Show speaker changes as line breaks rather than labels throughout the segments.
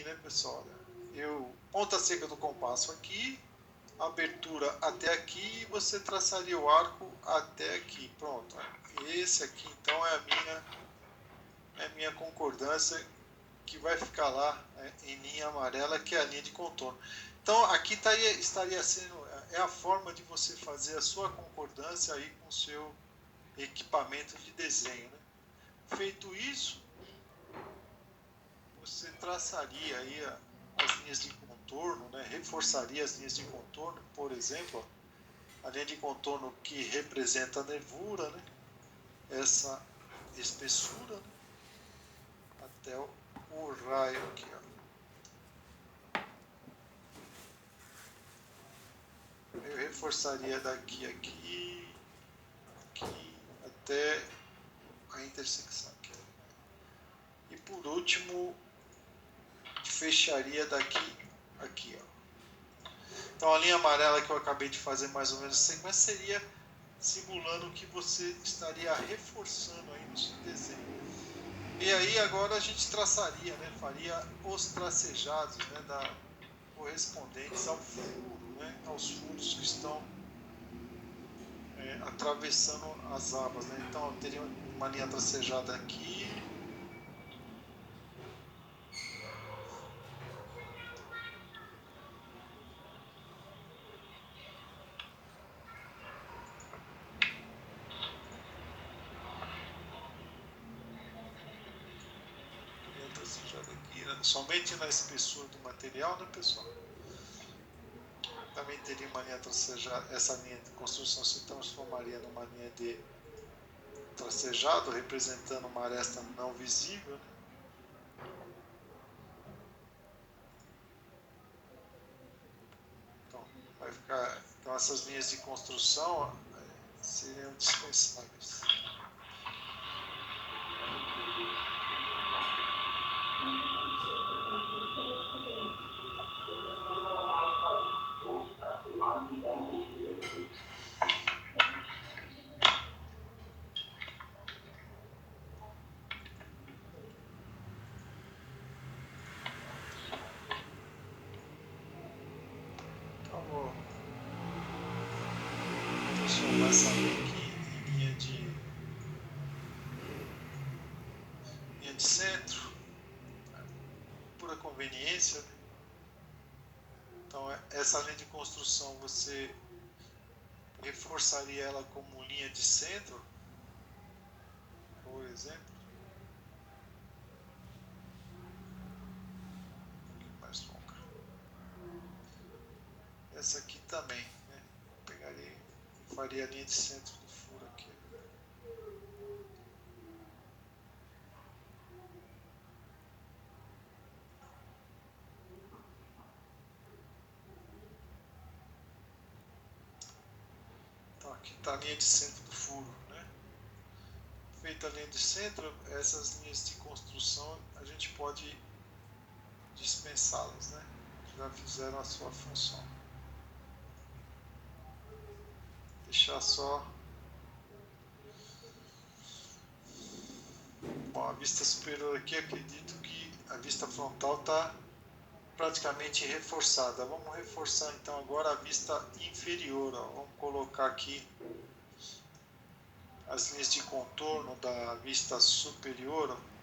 aqui, né, pessoal? Eu ponta seca do compasso aqui, abertura até aqui, e você traçaria o arco até aqui. Pronto. Esse aqui então é a minha concordância, que vai ficar lá, né, em linha amarela, que é a linha de contorno. Então aqui estaria sendo a forma de você fazer a sua concordância aí com o seu equipamento de desenho, né? Feito isso, você traçaria aí as linhas de contorno, né? Reforçaria as linhas de contorno, por exemplo, a linha de contorno que representa a nervura, né? Essa espessura, né? Até o raio aqui, ó. Eu reforçaria daqui aqui até a intersecção aqui. E por último, fecharia daqui aqui, ó. Então a linha amarela que eu acabei de fazer mais ou menos assim, mas seria simulando que você estaria reforçando aí no seu desenho. E aí agora a gente traçaria, né, faria os tracejados, né, correspondentes ao furo, né, aos furos que estão atravessando as abas, né? Então eu teria uma linha tracejada aqui, né, somente na espessura do material, né, pessoal? Também teria uma linha tracejada, essa linha de construção se transformaria numa linha de tracejado, representando uma aresta não visível, né? Então essas linhas de construção seriam dispensáveis. Então vou transformar essa linha aqui em linha de centro, pura conveniência, né? Então essa linha de construção você reforçaria ela como linha de centro, por exemplo. Um pouquinho mais longa. Essa aqui também, né? Pegaria, faria a linha de centro do furo aqui. Então aqui está a linha de centro do furo, né? Feita a linha de centro, essas linhas de construção a gente pode dispensá-las, né? Já fizeram a sua função. Deixar só. Bom, a vista superior aqui, acredito que a vista frontal está praticamente reforçada. Vamos reforçar então agora a vista inferior, ó. Vamos colocar aqui as linhas de contorno da vista superior, ó.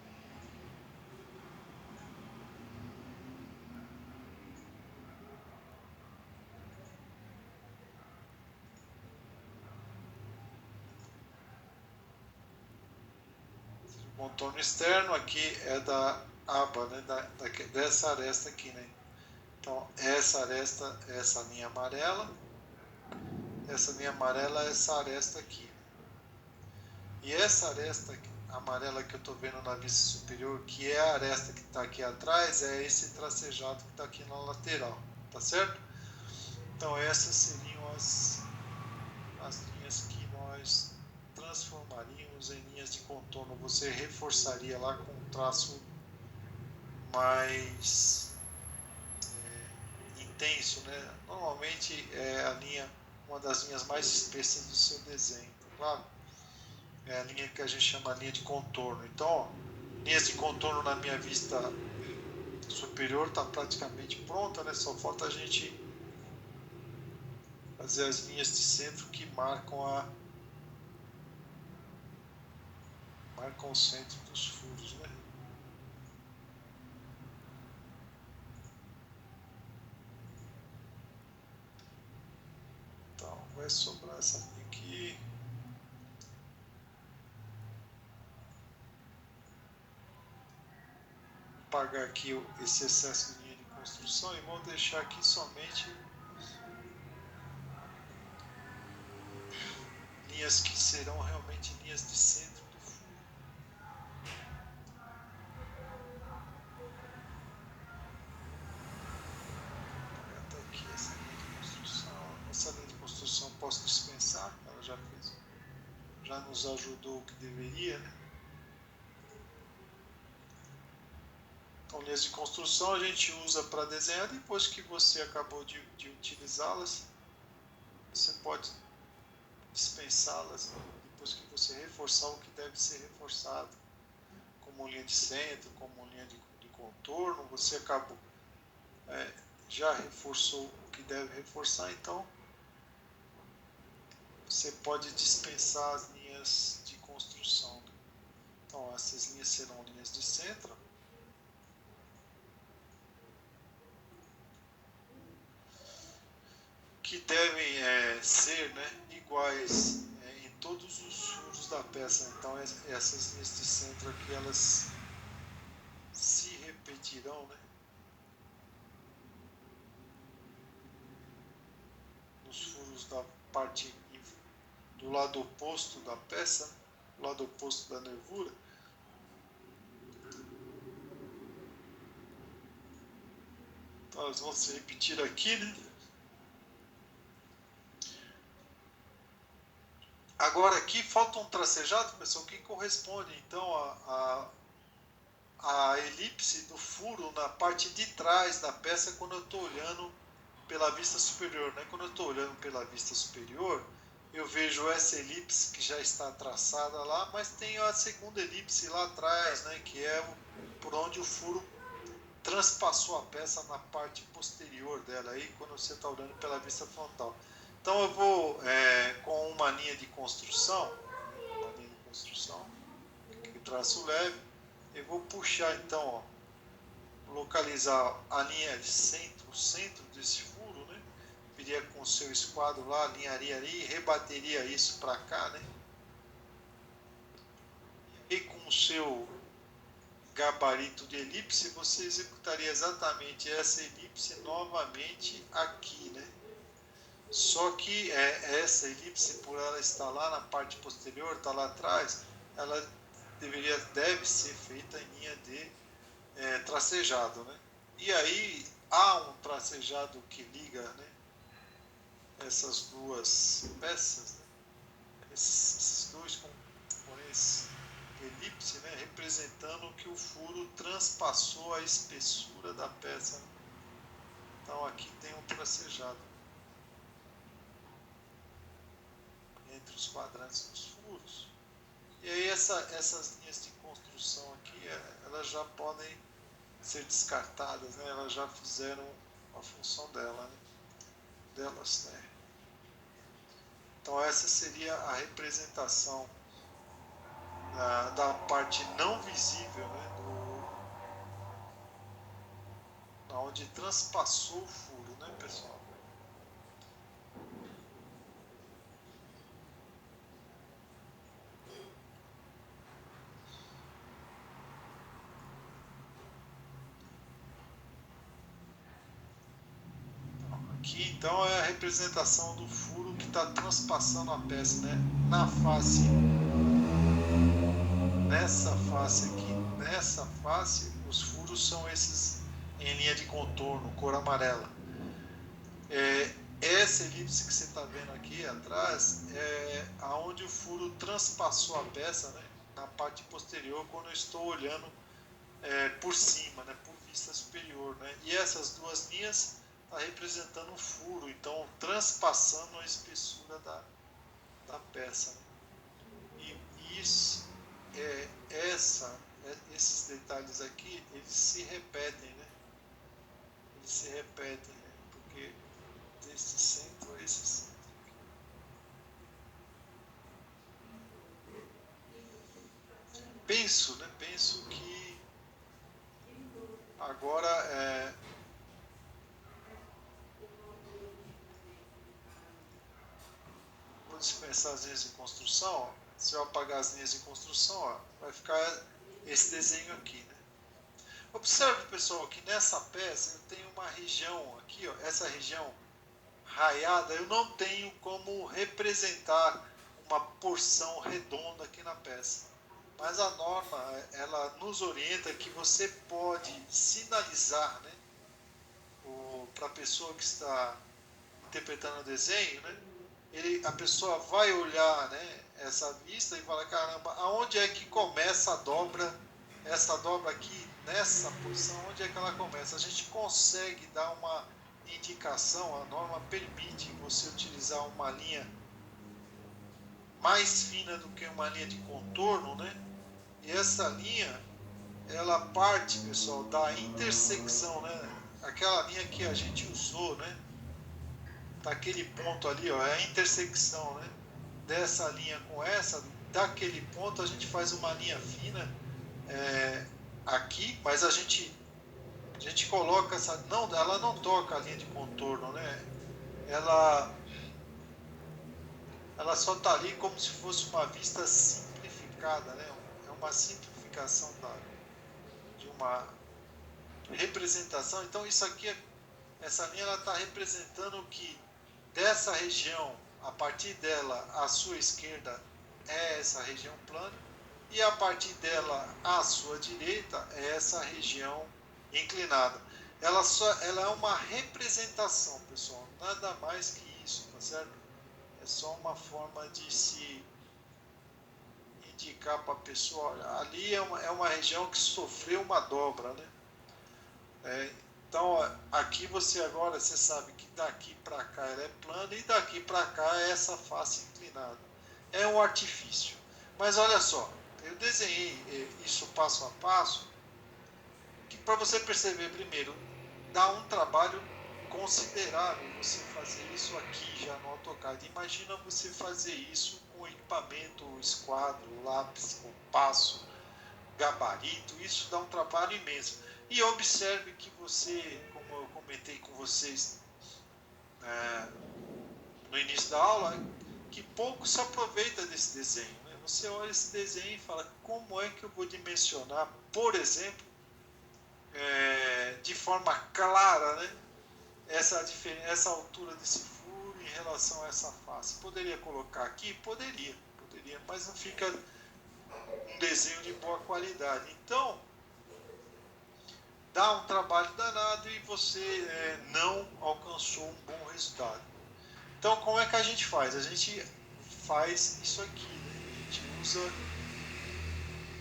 Contorno externo aqui é da aba, né, dessa aresta aqui, né? Então essa aresta é essa linha amarela, é essa aresta aqui. E essa aresta amarela que eu estou vendo na vista superior, que é a aresta que está aqui atrás, é esse tracejado que está aqui na lateral, tá certo? Então essas seriam as linhas que nós transformaríamos em linhas de contorno. Você reforçaria lá com um traço mais intenso, né? Normalmente é a linha, uma das linhas mais espessas do seu desenho, tá claro? É a linha que a gente chama de linha de contorno. Então, ó, linhas de contorno na minha vista superior está praticamente pronta, né? Só falta a gente fazer as linhas de centro que marcam o centro dos furos, né? Então vai sobrar essa linha aqui. Vou apagar aqui esse excesso de linha de construção e vou deixar aqui somente linhas que serão realmente linhas de centro do furo. Vou apagar até aqui essa linha de construção. Essa linha de construção posso dispensar, ela já nos ajudou o que deveria, né? Então, linhas de construção a gente usa para desenhar. Depois que você acabou de utilizá-las, você pode dispensá-las, né? Depois que você reforçar o que deve ser reforçado, como linha de centro, como linha de contorno, você acabou, já reforçou o que deve reforçar, então você pode dispensar as linhas de construção. Então, essas linhas serão linhas de centro. Que devem ser, né, iguais em todos os furos da peça. Então essas linhas de centro aqui elas se repetirão, né, nos furos da parte do lado oposto da peça, né, do lado oposto da nervura. Então elas vão se repetir aqui, né? Agora aqui falta um tracejado, pessoal, que corresponde então a elipse do furo na parte de trás da peça quando eu estou olhando pela vista superior, né? Quando eu estou olhando pela vista superior, eu vejo essa elipse que já está traçada lá, mas tem a segunda elipse lá atrás, né? Que é por onde o furo transpassou a peça na parte posterior dela, aí quando você está olhando pela vista frontal. Então eu vou com uma linha de construção, que traço leve, eu vou puxar então, ó, localizar a linha de centro, o centro desse furo, né? Viria com o seu esquadro lá, alinharia ali e rebateria isso para cá, né? E com o seu gabarito de elipse, você executaria exatamente essa elipse novamente aqui, né? Só que essa elipse, por ela estar lá na parte posterior, está lá atrás, ela deve ser feita em linha de tracejado, né? E aí há um tracejado que liga, né, essas duas peças, né, esses dois componentes elipse, né, representando que o furo transpassou a espessura da peça, né? Então aqui tem um tracejado entre os quadrantes dos furos. E aí essas linhas de construção aqui, elas já podem ser descartadas, né? Elas já fizeram a função delas, né? Então essa seria a representação da parte não visível, né? Onde transpassou o furo, né, pessoal? Aqui então é a representação do furo que está transpassando a peça, né? Na face, nessa face, os furos são esses em linha de contorno, cor amarela. Essa elipse que você está vendo aqui atrás é aonde o furo transpassou a peça, né? Na parte posterior, quando eu estou olhando por cima, né? Por vista superior, né? E essas duas linhas está representando o furo, então transpassando a espessura da peça, né? E esses detalhes aqui, eles se repetem, né? repetem, né? Porque desse centro a esse centro. Penso, né? Penso que agora quando se pensar as linhas de construção, ó, se eu apagar as linhas de construção, ó, vai ficar esse desenho aqui, né? Observe, pessoal, que nessa peça eu tenho uma região aqui, ó, essa região raiada, eu não tenho como representar uma porção redonda aqui na peça. Mas a norma, ela nos orienta que você pode sinalizar, né, para a pessoa que está interpretando o desenho, né, a pessoa vai olhar, né, essa vista e falar, caramba, aonde é que começa a dobra, essa dobra aqui, nessa posição, onde é que ela começa? A gente consegue dar uma indicação, a norma permite você utilizar uma linha mais fina do que uma linha de contorno, né? E essa linha, ela parte, pessoal, da intersecção, né? Aquela linha que a gente usou, né? Daquele ponto ali, ó, é a intersecção, né? Dessa linha com essa, daquele ponto a gente faz uma linha fina aqui, mas a gente coloca essa, não, ela não toca a linha de contorno, né? Ela só está ali como se fosse uma vista simplificada, né? É uma simplificação de uma representação. Então isso aqui, essa linha, ela está representando que dessa região, a partir dela, à sua esquerda é essa região plana, e a partir dela, à sua direita, é essa região inclinada. Ela é uma representação, pessoal, nada mais que isso, tá certo? É só uma forma de se indicar para a pessoa, olha, ali é uma região que sofreu uma dobra, né? Então, aqui você sabe que daqui para cá ela é plana e daqui para cá é essa face inclinada. É um artifício. Mas olha só, eu desenhei isso passo a passo, que para você perceber primeiro, dá um trabalho considerável você fazer isso aqui já no AutoCAD. Imagina você fazer isso com equipamento, esquadro, lápis, compasso, gabarito, isso dá um trabalho imenso. E observe que você, como eu comentei com vocês no início da aula, que pouco se aproveita desse desenho, né? Você olha esse desenho e fala, como é que eu vou dimensionar, por exemplo, de forma clara, né, essa altura desse furo em relação a essa face? Poderia colocar aqui? Poderia, mas não fica um desenho de boa qualidade. Então, dá um trabalho danado e você não alcançou um bom resultado. Então, como é que a gente faz? A gente faz isso aqui, né? A gente usa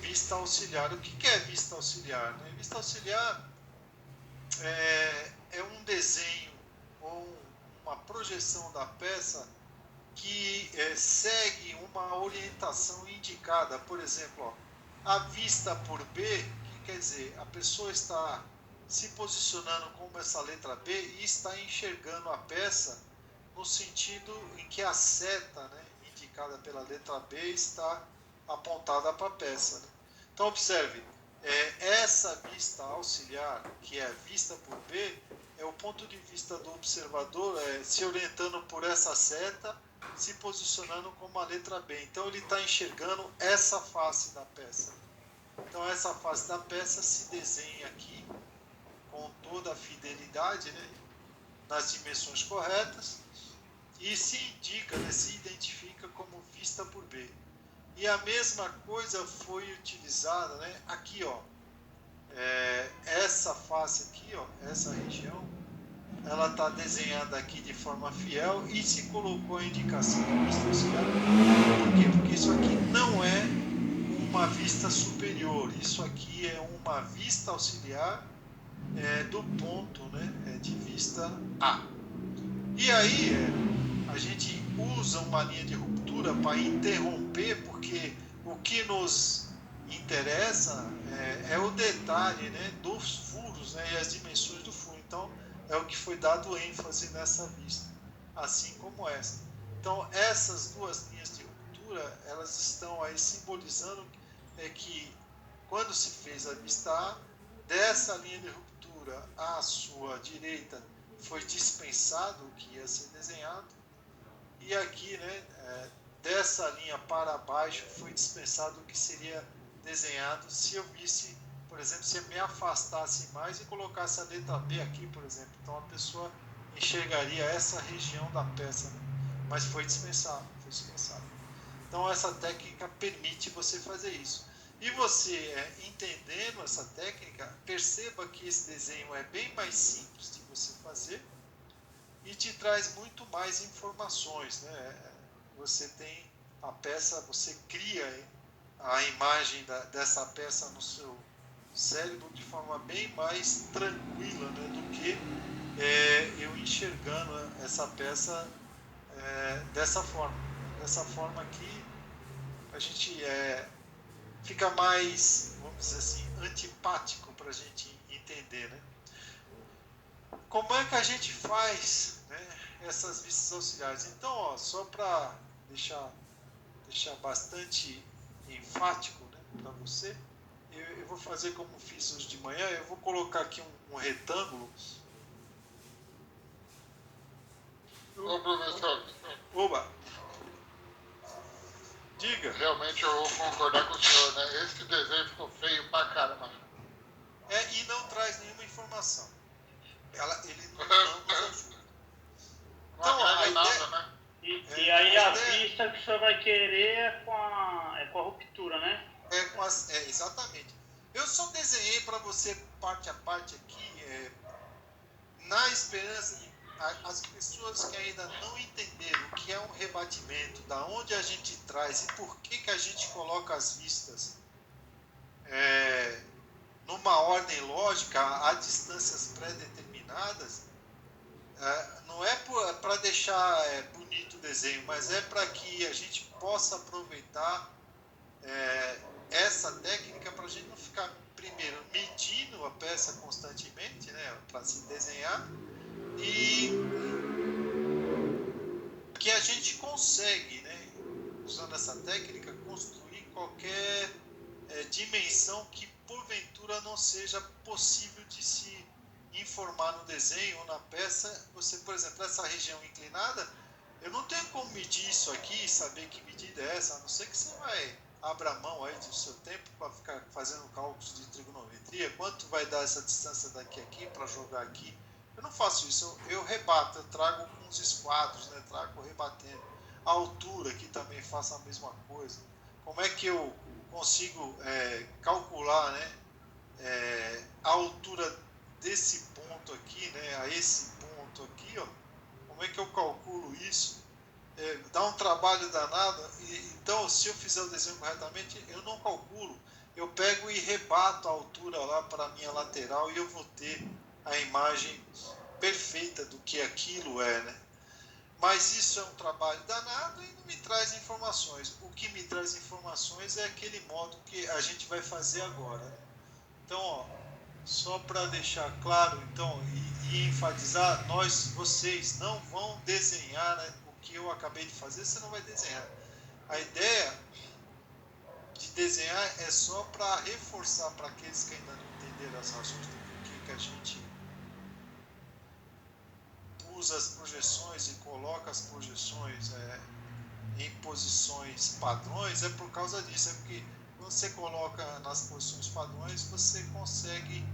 vista auxiliar. O que é vista auxiliar, né? Vista auxiliar é um desenho ou uma projeção da peça que segue uma orientação indicada. Por exemplo, ó, a vista por B, que quer dizer, a pessoa está se posicionando como essa letra B e está enxergando a peça no sentido em que a seta, né, indicada pela letra B está apontada para a peça, né? Então observe, essa vista auxiliar, que é a vista por B, é o ponto de vista do observador se orientando por essa seta, se posicionando como a letra B. Então ele está enxergando essa face da peça. Então essa face da peça se desenha aqui com toda a fidelidade, né, nas dimensões corretas, e se indica, né, se identifica como vista por B. E a mesma coisa foi utilizada, né, aqui, ó, essa face aqui, ó, essa região, ela está desenhada aqui de forma fiel e se colocou a indicação da vista auxiliar. Por quê? Porque isso aqui não é uma vista superior, isso aqui é uma vista auxiliar do ponto, né, de vista A. E aí a gente usa uma linha de ruptura para interromper, porque o que nos interessa é o detalhe, né, dos furos, né, e as dimensões do furo. Então é o que foi dado ênfase nessa vista, assim como essa. Então, essas duas linhas de ruptura, elas estão aí simbolizando que quando se fez a vista A, dessa linha de ruptura à sua direita foi dispensado o que ia ser desenhado, e aqui, né, dessa linha para baixo foi dispensado o que seria desenhado se eu visse, por exemplo, se eu me afastasse mais e colocasse a letra B aqui, por exemplo. Então a pessoa enxergaria essa região da peça, né? Mas foi dispensado, foi dispensado. Então essa técnica permite você fazer isso. E você, entendendo essa técnica, perceba que esse desenho é bem mais simples de você fazer e te traz muito mais informações, né? Você tem a peça, você cria a imagem dessa peça no seu cérebro de forma bem mais tranquila, né, do que eu enxergando essa peça dessa forma. Dessa forma aqui, a gente fica mais, vamos dizer assim, antipático para a gente entender, né? Como é que a gente faz, né, essas vistas auxiliares? Então, ó, só para deixar bastante enfático, né, para você, eu vou fazer como fiz hoje de manhã, eu vou colocar aqui um retângulo.
Ô, professor,
Oba! Diga!
realmente eu vou concordar com o senhor, né? Esse desenho ficou feio pra caramba.
E não traz nenhuma informação. Ele não nos ajuda.
Não
Então, a
agrega
ideia...
nada, né?
E aí a vista que o senhor vai querer é com a ruptura, né?
Exatamente. Eu só desenhei para você parte a parte aqui, na esperança de as pessoas que ainda não entenderam o que é um rebatimento, da onde a gente traz e por que a gente coloca as vistas numa ordem lógica, a distâncias pré-determinadas, não é para deixar bonito o desenho, mas é para que a gente possa aproveitar essa técnica para a gente não ficar, primeiro, medindo a peça constantemente, né, para se desenhar, e que a gente consegue, né, usando essa técnica, construir qualquer dimensão que porventura não seja possível de se informar no desenho ou na peça. Você, por exemplo, essa região inclinada, eu não tenho como medir isso aqui e saber que medida é essa, a não ser que você vai abra mão aí do seu tempo para ficar fazendo cálculos de trigonometria, quanto vai dar essa distância daqui a aqui para jogar aqui. Eu não faço isso, eu rebato, eu trago com os esquadros, né? Trago rebatendo. A altura aqui também faço a mesma coisa. Como é que eu consigo calcular, né, a altura desse ponto aqui, né, a esse ponto aqui, ó? Como é que eu calculo isso? Dá um trabalho danado. Então, se eu fizer o desenho corretamente, eu não calculo. Eu pego e rebato a altura lá para a minha lateral e eu vou ter a imagem perfeita do que aquilo é, né? Mas isso é um trabalho danado e não me traz informações. O que me traz informações é aquele modo que a gente vai fazer agora, né? Então, ó, só para deixar claro, então, e enfatizar, vocês não vão desenhar, né, o que eu acabei de fazer, você não vai desenhar. A ideia de desenhar é só para reforçar para aqueles que ainda não entenderam as razões do porquê que a gente usa as projeções e coloca as projeções em posições padrões, é por causa disso, é porque quando você coloca nas posições padrões, você consegue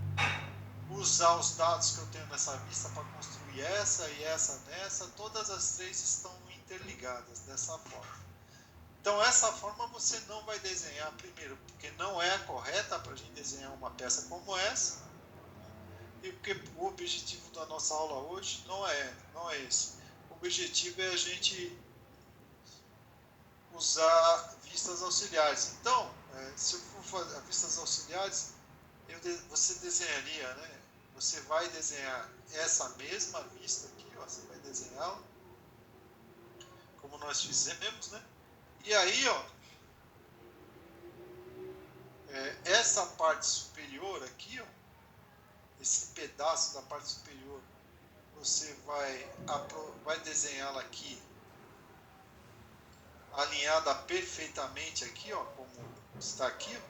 usar os dados que eu tenho nessa vista para construir essa e essa nessa, todas as três estão interligadas dessa forma. Então essa forma você não vai desenhar, primeiro, porque não é a correta para a gente desenhar uma peça como essa, e porque o objetivo da nossa aula hoje não é esse. O objetivo é a gente usar vistas auxiliares. Então, se eu for fazer vistas auxiliares, você desenharia, né? Você vai desenhar essa mesma vista aqui, ó, você vai desenhá-la como nós fizemos, né? E aí, ó, essa parte superior aqui, ó, esse pedaço da parte superior você vai desenhá-la aqui alinhada perfeitamente aqui, ó, como está aqui.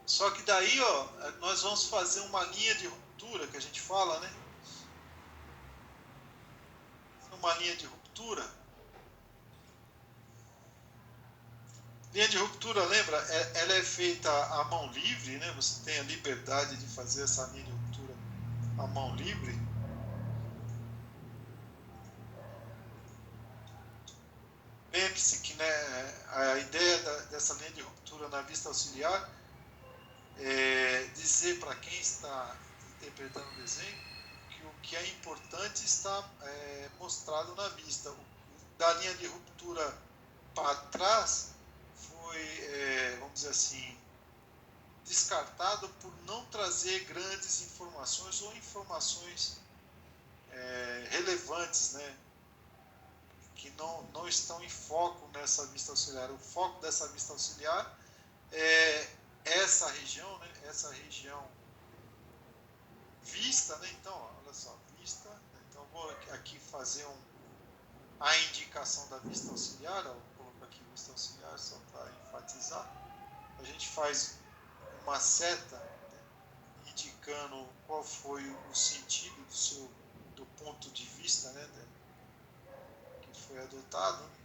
Só que daí, ó, nós vamos fazer uma linha de ruptura que a gente fala, né? Uma linha de ruptura. Linha de ruptura, lembra? Ela é feita à mão livre, né? Você tem a liberdade de fazer essa linha de ruptura à mão livre. Lembre-se que, né, a ideia dessa linha de ruptura na vista auxiliar é dizer para quem está interpretando o desenho que o que é importante está mostrado na vista. Da linha de ruptura para trás foi, vamos dizer assim, descartado por não trazer grandes informações ou informações relevantes, né, que não estão em foco nessa vista auxiliar. O foco dessa vista auxiliar é essa região, né, essa região vista, né, então, ó, olha só, vista, né, então vou aqui fazer a indicação da vista auxiliar, ó, vou colocar aqui vista auxiliar só para enfatizar. A gente faz uma seta, né, indicando qual foi o sentido do ponto de vista, né, que foi adotado.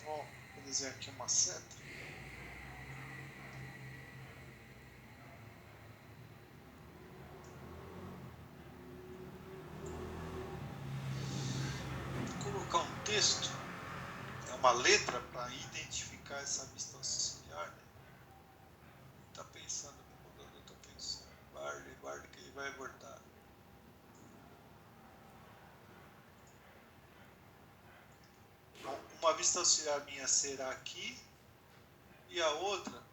Vou desenhar aqui uma seta. Vou colocar um texto, uma letra para identificar essa vista auxiliar, né? Está pensando, o computador está pensando, guarde que ele vai abordar. Então, uma vista auxiliar minha será aqui e a outra,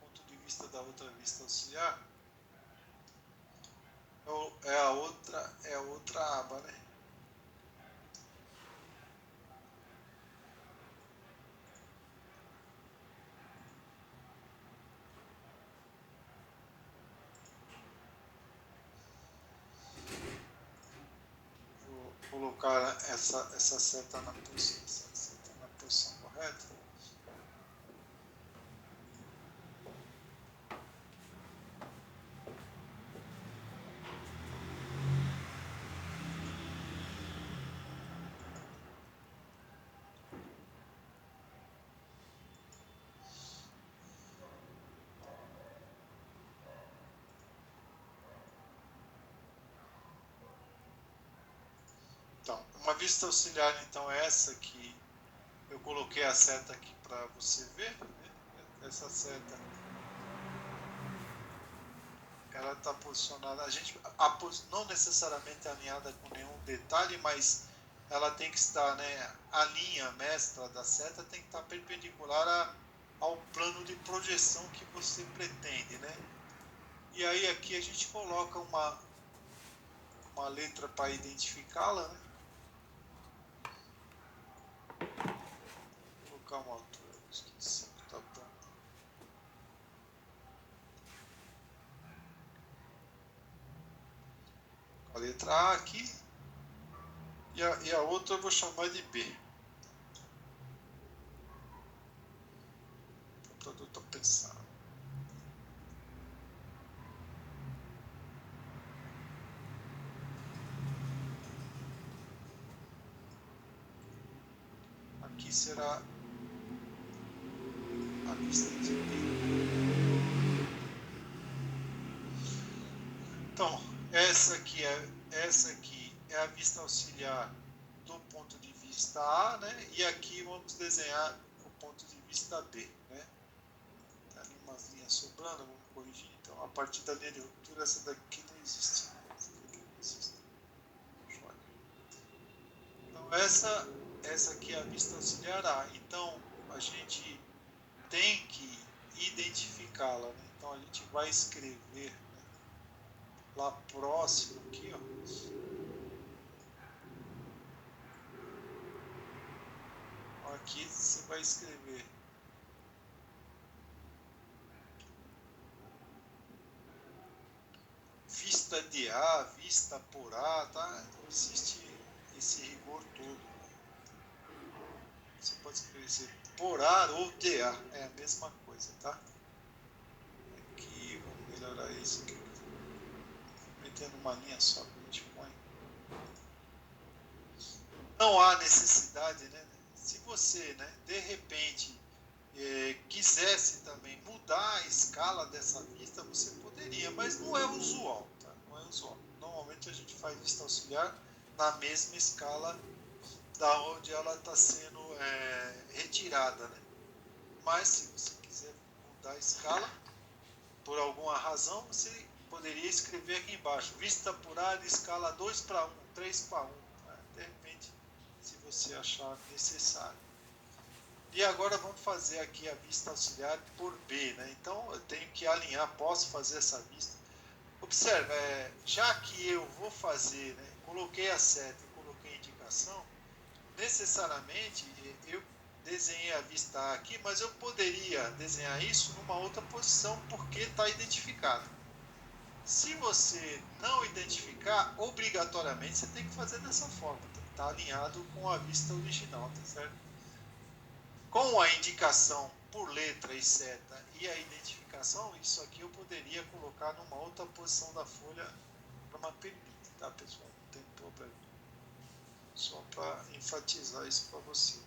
ponto de vista da outra vista auxiliar, é a outra aba, né? Vou colocar essa seta na posição correta. Então, uma vista auxiliar, então, é essa que eu coloquei a seta aqui para você ver, né? Essa seta, ela está posicionada, não necessariamente alinhada com nenhum detalhe, mas ela tem que estar, né, a linha mestra da seta tem que estar perpendicular ao plano de projeção que você pretende, né? E aí aqui a gente coloca uma letra para identificá-la, né? Vou colocar uma altura, esqueci, tá bom. A letra A aqui e a outra eu vou chamar de B. O computador está pensando. Aqui será a vista de B. Então, essa aqui é a vista auxiliar do ponto de vista A, né? E aqui vamos desenhar o ponto de vista B, né? Tem ali umas linhas sobrando, vamos corrigir. Então, a partir da linha de ruptura, essa daqui não existe. Então, essa aqui é a vista auxiliar A. Então, a gente tem que identificá-la, né? Então, a gente vai escrever, né, lá próximo, aqui, ó. aqui você vai escrever vista de A, vista por A, tá? Não existe esse rigor todo. Você pode escrever por A ou de A, é a mesma coisa, tá? Aqui, vamos melhorar isso aqui. Metendo uma linha só que a gente põe. Não há necessidade, né? Se você, né, de repente, quisesse também mudar a escala dessa vista, você poderia, mas não é usual, tá? Não é usual. Normalmente a gente faz vista auxiliar na mesma escala da onde ela está sendo retirada, né? Mas se você quiser mudar a escala, por alguma razão, você poderia escrever aqui embaixo, vista por A de escala 2:1, 3:1, né? De repente, se você achar necessário. E agora vamos fazer aqui a vista auxiliar por B, né? Então eu tenho que alinhar, posso fazer essa vista. Observe, já que eu vou fazer, né, coloquei a seta e coloquei a indicação, necessariamente eu desenhei a vista A aqui, mas eu poderia desenhar isso numa outra posição porque está identificado. Se você não identificar, obrigatoriamente você tem que fazer dessa forma, tem que estar alinhado com a vista original, tá certo? Com a indicação por letra e seta e a identificação, isso aqui eu poderia colocar numa outra posição da folha para uma permite, tá pessoal? Não tem problema. Só para enfatizar isso para você.